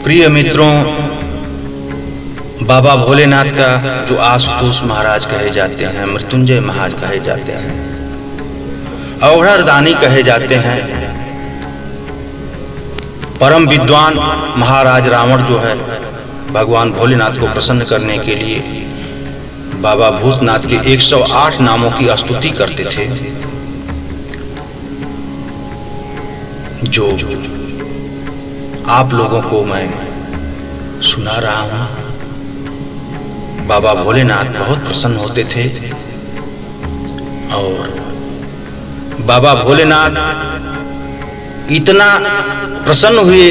प्रिय मित्रों, बाबा भोलेनाथ का जो आशुतोष महाराज कहे जाते हैं, मृत्युंजय महाराज कहे जाते हैं, अवघड़ दानी कहे जाते हैं, परम विद्वान महाराज रावण जो है भगवान भोलेनाथ को प्रसन्न करने के लिए बाबा भूतनाथ के 108 नामों की स्तुति करते थे, जो आप लोगों को मैं सुना रहा हूं। बाबा भोलेनाथ बहुत प्रसन्न होते थे और बाबा भोलेनाथ इतना प्रसन्न हुए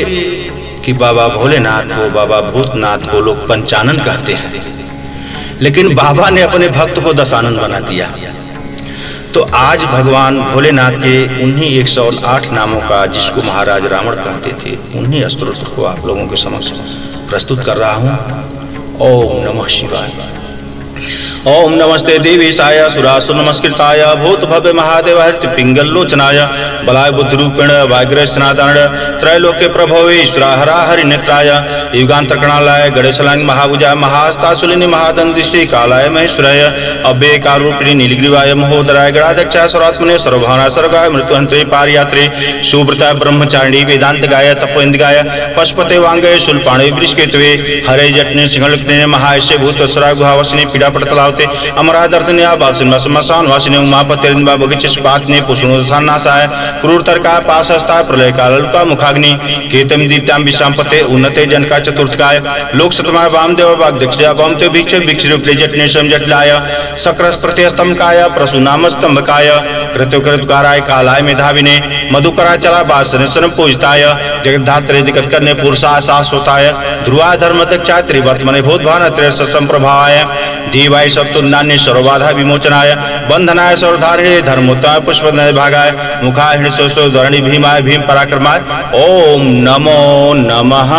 कि बाबा भोलेनाथ को, बाबा भूतनाथ को लोग पंचानन कहते हैं, लेकिन बाबा ने अपने भक्त को दशानन बना दिया। तो आज भगवान भोलेनाथ के उन्हीं 108 नामों का, जिसको महाराज रावण कहते थे, उन्हीं स्तोत्र को आप लोगों के समक्ष प्रस्तुत कर रहा हूं। ओम नमः शिवाय। ओम नमस्ते देवेशाय सुरासुर नमस्कृताय भूत भव्य महादेव हरित पिंगलोचनाय बलाय बुद्ध रूपेण वाग्र सनातन त्रैलोक्य प्रभवेश्वर हरा हरि नेत्राय युगांतरकणालय गणेशलांग महाभुजा महास्तासुलिनी महादंदिष्टि कालाय महेश्वराय अव्यय कालरूपिणी नीलग्रीवाय महोदराय गणाध्यक्षाय सर्वात्मने सर्वभावना सर्गाय मृत्युहंत्रे पारयात्रे सुव्रताय ब्रह्मचारिणी वेदांत गाय तपोइंद्रगाय पशुपते वांगे शूलपाणे वृषकेतवे हरे जटने सिंहलग्ने महायस्य भूतस्वरा गुहावसिनी पीड़ा पटतला अमरा दर्शनिया बासिन मसान वासिने उमापति बगीच पातने पुष्णोदसानासाय क्रूरतरका पासस्ता प्रलय कालुका मुखाग्नि केतम दीप्ताम विशांपते उन्नते जनका चतुर्थकाय लोक सतमाय वामदेव वाग्दक्षया वामते भिक्ष भिक्ष रूपले जटने समजटलाय सक्र प्रत्यस्तंकाय प्रसूनामस्तंभकाय कृत्युकृतकाराय कालाय मेधाविने मधुकराचला बासन पूजिताय जगद्धात्रे जगत करने पुरुषा शाश्वताय ध्रुवा धर्म दक्षाय त्रिवर्तमने भूतभान संप्रभावाय देवाय सप्तुन्नान्य सर्वबाधा विमोचनाय बंधनाय सर्वधारिणे धर्मोत्ताय पुष्पनाय भागाय मुखाय धरणी भीमाय भीम पराक्रमाय ओम नमो नमः।